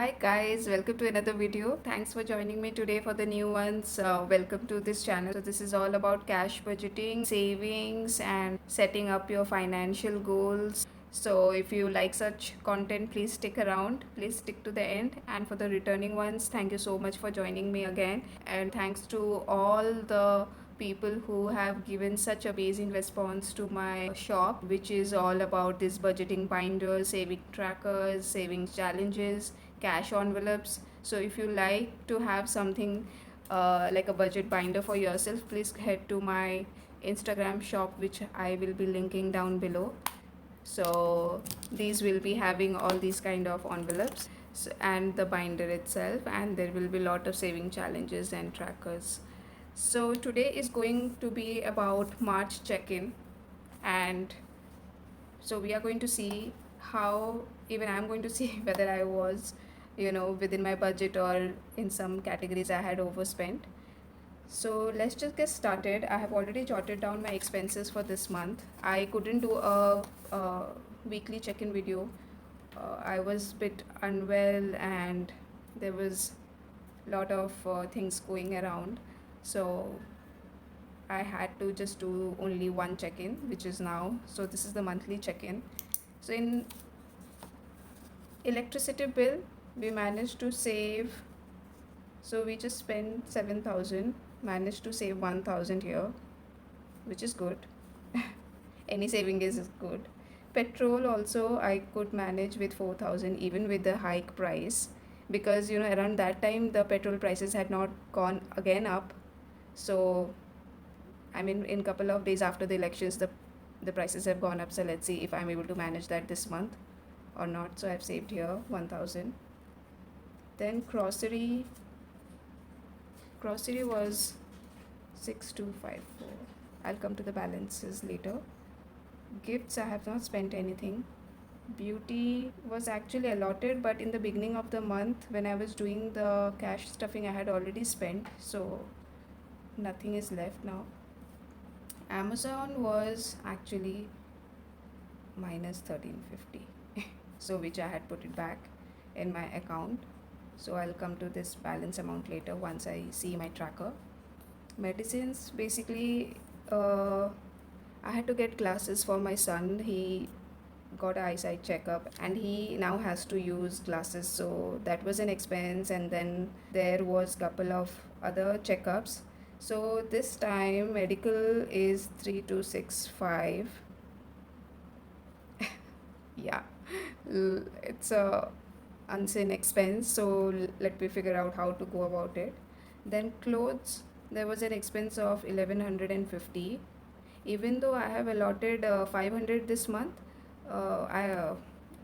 Hi guys, welcome to another video. Thanks for joining me today for the new ones. Welcome to this channel. So this is all about cash budgeting, savings and setting up your financial goals. So if you like such content, please stick around. Please stick to the end. And for the returning ones, thank you so much for joining me again. And thanks to all the people who have given such amazing response to my shop, which is all about this budgeting binder, saving trackers, savings challenges, cash envelopes. So if you like to have something like a budget binder for yourself, please head to my Instagram shop, which I will be linking down below. So these will be having all these kind of envelopes and the binder itself, and there will be a lot of saving challenges and trackers. So today is going to be about March check-in, and so we are going to see how, even I'm going to see whether I was, within my budget or in some categories I had overspent. So let's just get started. I have already jotted down my expenses for this month. I couldn't do a weekly check-in video. I was a bit unwell and there was a lot of things going around. So I had to just do only one check-in, which is now. So this is the monthly check-in. So in electricity bill, we managed to save. So we just spent 7,000, managed to save 1,000 here, which is good. Any saving is good. Petrol also I could manage with 4,000 even with the hike price, because around that time the petrol prices had not gone again up. So I mean, in couple of days after the elections, the prices have gone up. So let's see if I'm able to manage that this month or not. So I've saved here 1,000. Then grocery was 6,254. I'll come to the balances later. Gifts, I have not spent anything. Beauty was actually allotted, but in the beginning of the month when I was doing the cash stuffing, I had already spent, so nothing is left now. Amazon was actually minus 1350, so which I had put it back in my account. So I'll come to this balance amount later once I see my tracker. Medicines, basically, I had to get glasses for my son. He got an eyesight checkup and he now has to use glasses, so that was an expense. And then there was couple of other checkups. So this time medical is 3,265. Yeah, it's a unseen expense, so let me figure out how to go about it. Then clothes, there was an expense of 1,150. Even though I have allotted 500 this month, uh, I uh,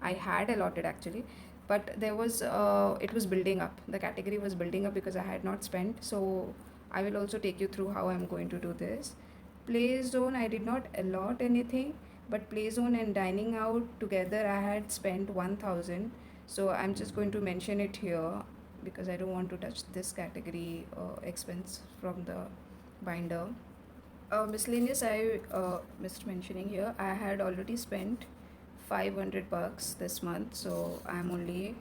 I had allotted actually, but there was it was building up. The category was building up because I had not spent. So I will also take you through how I'm going to do this. Play zone, I did not allot anything, but play zone and dining out together I had spent 1,000. So I'm just going to mention it here because I don't want to touch this category expense from the binder. Miscellaneous, I missed mentioning here. I had already spent 500 bucks this month, so I'm only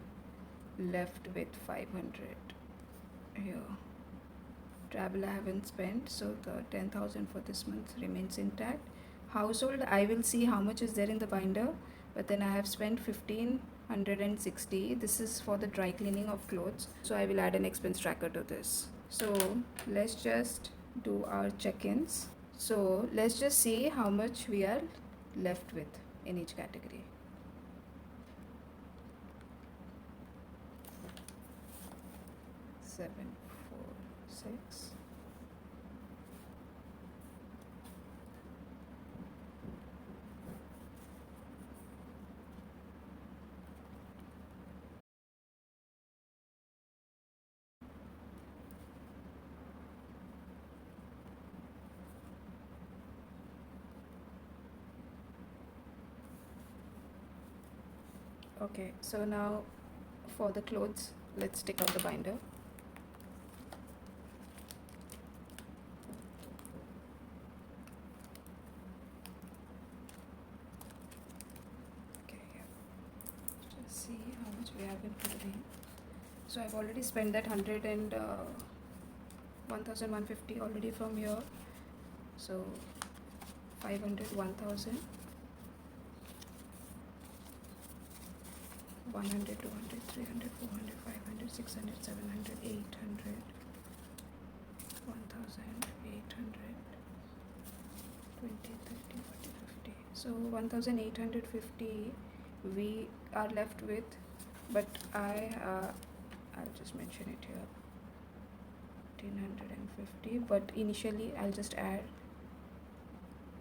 left with 500 here. Travel I haven't spent, so the 10,000 for this month remains intact. Household, I will see how much is there in the binder, but then I have spent 1,560. This is for the dry cleaning of clothes, so I will add an expense tracker to this. So let's just do our check-ins. So let's just see how much we are left with in each category. Seven, four, six. Okay, so now for the clothes, let's take out the binder. Okay, yeah. Just see how much we have in clothing. So I've already spent that 100 and 1150 already from here. So 500, 1000, 100, 200, 300, 400, 500, 600, 700, 800, 1000, 800, 20, 30, 40, 50. So 1850 we are left with, but I'll just mention it here, 1850. But initially I'll just add,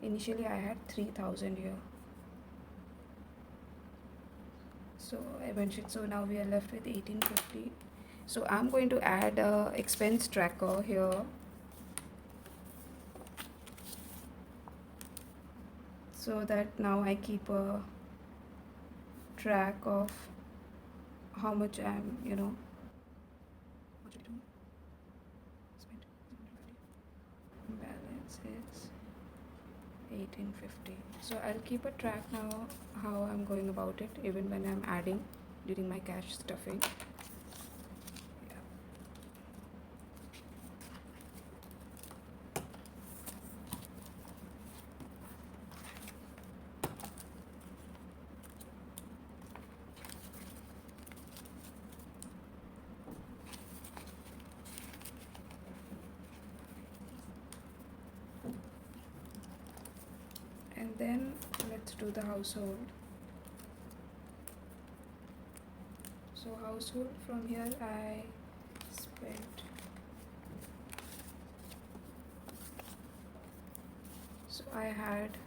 initially I had 3000 here. So I mentioned, so now we are left with 1850. So I'm going to add a expense tracker here, so that now I keep a track of how much I'm, what should I do? Spend 750. Balance is 1850. So I'll keep a track now how I'm going about it, even when I'm adding during my cash stuffing. Yeah. And then let's do the household. So household, from here I spent, so I had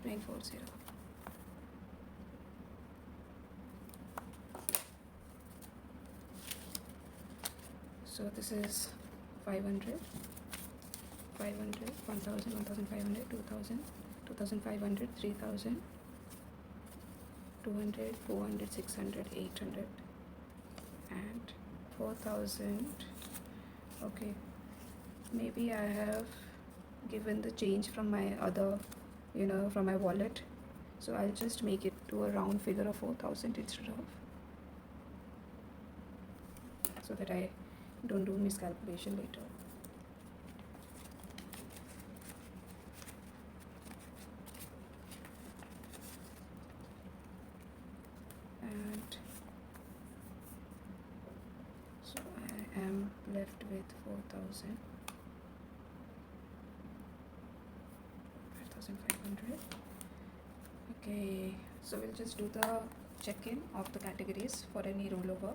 940. So this is 500, 500, 1000, 1500, 2000, 2500, 3000, 200, 400, 600, 800, and 4000. Okay, maybe I have given the change from my other, from my wallet, so I'll just make it to a round figure of 4000 instead of, so that I don't do miscalculation later. And so I am left with 4000, 5500. Okay, so we'll just do the check-in of the categories for any rollover.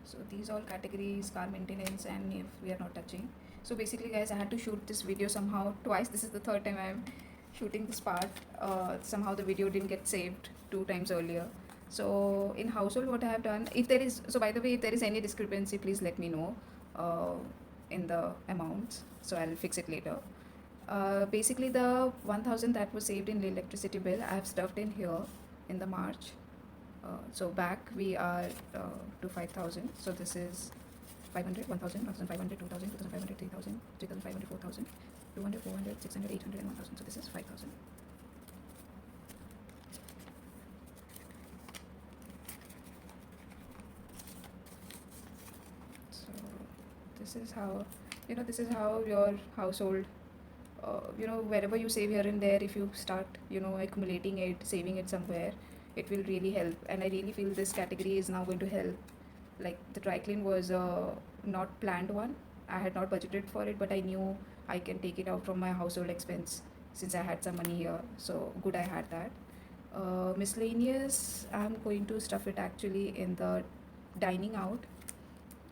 So these all categories, car maintenance, and if we are not touching. So basically guys, I had to shoot this video somehow twice. This is the third time I'm shooting this part. Somehow the video didn't get saved 2 times earlier. So in household, what I have done, if there is, so by the way, if there is any discrepancy, please let me know in the amounts, so I'll fix it later. Basically the 1000 that was saved in the electricity bill, I have stuffed in here in the March. So back we are to 5000. So this is 500, 1000, 1500, 2000, 2500, 3000, 3500, 4000, 200, 400, 600, 800, and 1000. So this is 5000. So this is how, this is how your household, wherever you save here and there, if you start, accumulating it, saving it somewhere, it will really help. And I really feel this category is now going to help. Like the dry clean was a not planned one. I had not budgeted for it, but I knew I can take it out from my household expense since I had some money here. So good I had that. Miscellaneous, I'm going to stuff it actually in the dining out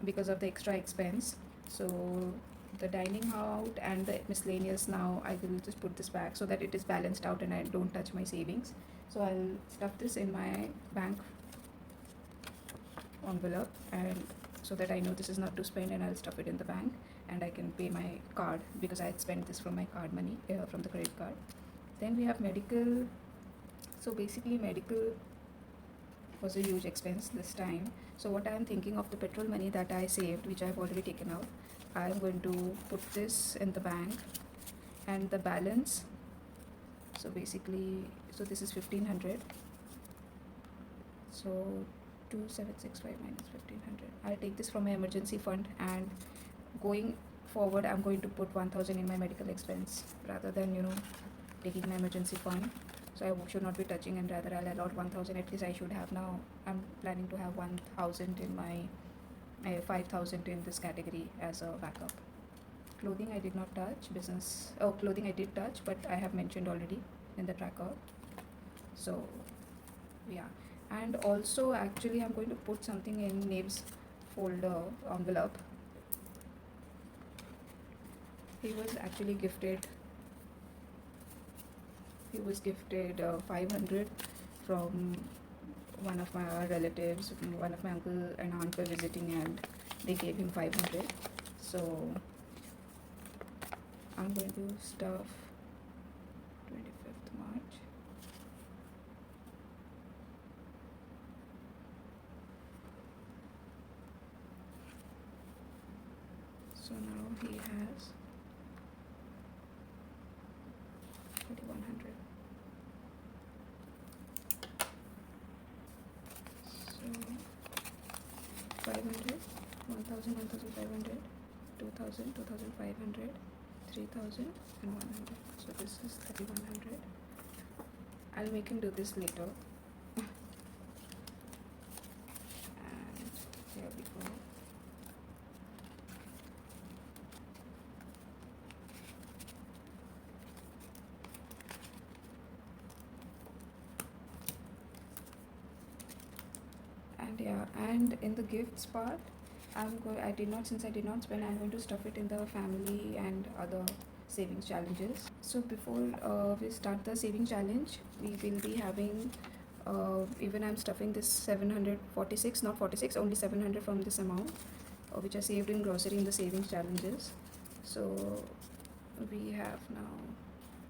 because of the extra expense. So the dining out and the miscellaneous, now I will just put this back so that it is balanced out and I don't touch my savings. So I'll stuff this in my bank envelope, and so that I know this is not to spend, and I'll stuff it in the bank and I can pay my card because I had spent this from my card money, from the credit card. Then we have medical. So basically medical was a huge expense this time. So what I am thinking of, the petrol money that I saved, which I have already taken out, I am going to put this in the bank, and the balance, so basically, so this is 1500, So 2765 minus 1500. I'll take this from my emergency fund, and going forward I'm going to put 1000 in my medical expense rather than taking my emergency fund. So I should not be touching, and rather I'll allot 1000. At least I should have now. I'm planning to have 1000 in my 5000 in this category as a backup. Clothing I did not touch. Business, oh, clothing I did touch, but I have mentioned already in the tracker. So yeah, and also actually I'm going to put something in Nave's folder envelope. He was actually gifted 500 from one of my relatives. One of my uncle and aunt were visiting, and they gave him 500. So I'm going to stuff 25th March. So now he has 3100. So 500, 1000, 1500, 2000, 2500, 3000 and 100. So this is 3100. I'll make him do this later. And here we go. And yeah, and in the gifts part, since I did not spend, I'm going to stuff it in the family and other savings challenges. So before we start the saving challenge, we will be having even I'm stuffing this 746, not 46, only 700 from this amount, which I saved in grocery in the savings challenges. So we have now,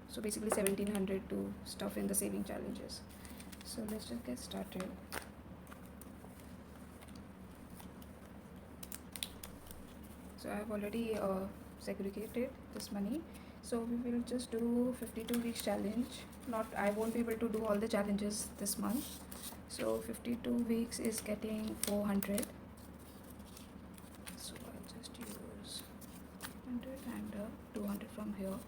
so basically 1700 to stuff in the saving challenges. So let's just get started. So I have already segregated this money. So we will just do 52 weeks challenge. I won't be able to do all the challenges this month. So 52 weeks is getting 400. So I'll just use 100 and 200 from here.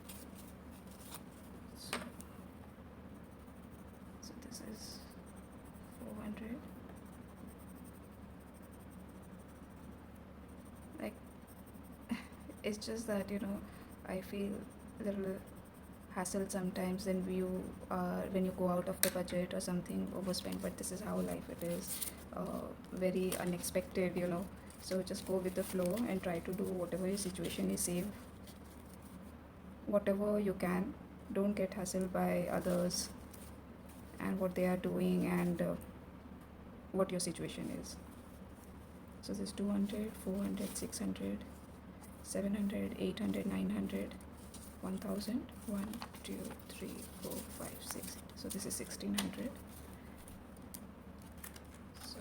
So this is 400. Like, it's just that I feel a little hassled sometimes when you go out of the budget or something, overspend, but this is how life it is. Very unexpected. So just go with the flow and try to do whatever your situation is. Save whatever you can. Don't get hassled by others and what they are doing and what your situation is. So this 200, 400, 600, 700, 800, 900, 1000, 1, 2, 3, 4, 5, 6. So this is 1600. So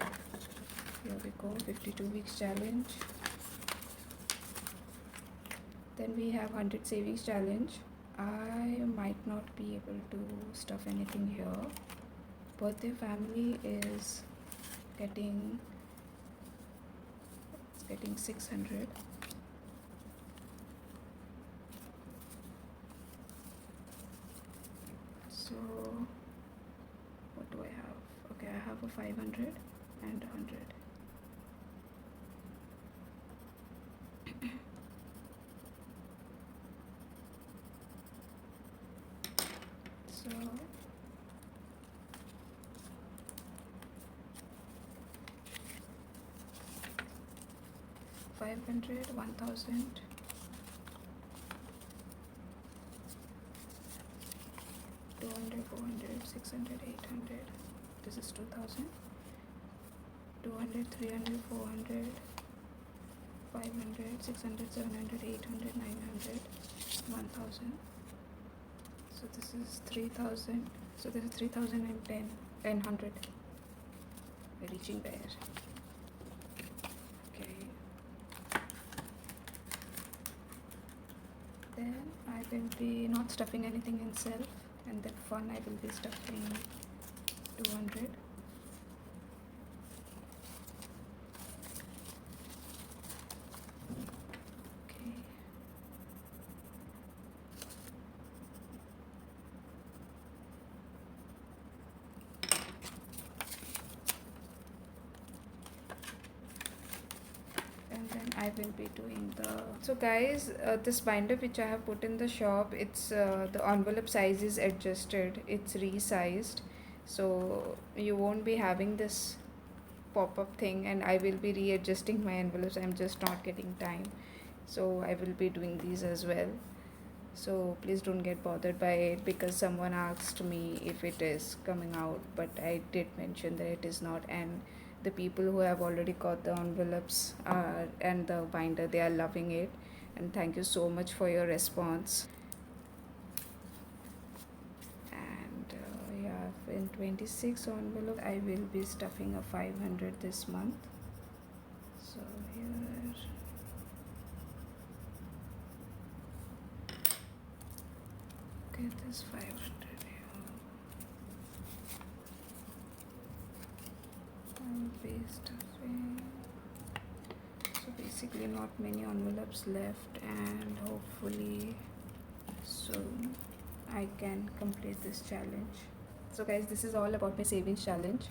here we go, 52 weeks challenge. Then we have 100 savings challenge. I might not be able to stuff anything here. Birthday family is getting 600. So what do I have? Okay, I have a 500 and 100. So 500, 1000, 200, 400, 600, 800. This is 2000. 200, 300, 400, 500, 600, 700, 800, 900, 1000. So this is 3000. So this is 3010, 100. We're reaching there. Okay. Then I will be not stuffing anything in self, and then fun I will be stuffing 200. will be doing the. So guys, this binder which I have put in the shop, it's the envelope size is adjusted, it's resized, so you won't be having this pop-up thing, and I will be readjusting my envelopes. I'm just not getting time, so I will be doing these as well. So please don't get bothered by it, because someone asked me if it is coming out, but I did mention that it is not. And the people who have already got the envelopes and the binder, they are loving it, and thank you so much for your response. And yeah, in 26 envelope I will be stuffing a 500 this month. So here, okay, this 500 here. I'll be stuffing. So basically not many envelopes left, and hopefully soon I can complete this challenge. So guys, this is all about my savings challenge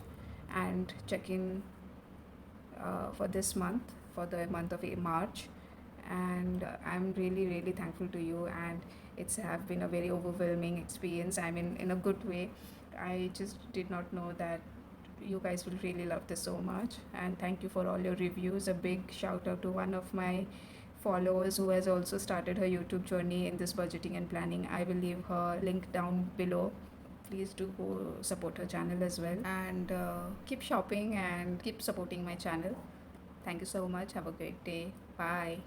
and check-in for this month, for the month of March. And I'm really thankful to you, and it's have been a very overwhelming experience. I mean, in a good way. I just did not know that you guys will really love this so much, and thank you for all your reviews. A big shout out to one of my followers who has also started her YouTube journey in this budgeting and planning. I will leave her link down below. Please do go support her channel as well, and keep shopping and keep supporting my channel. Thank you so much. Have a great day. Bye.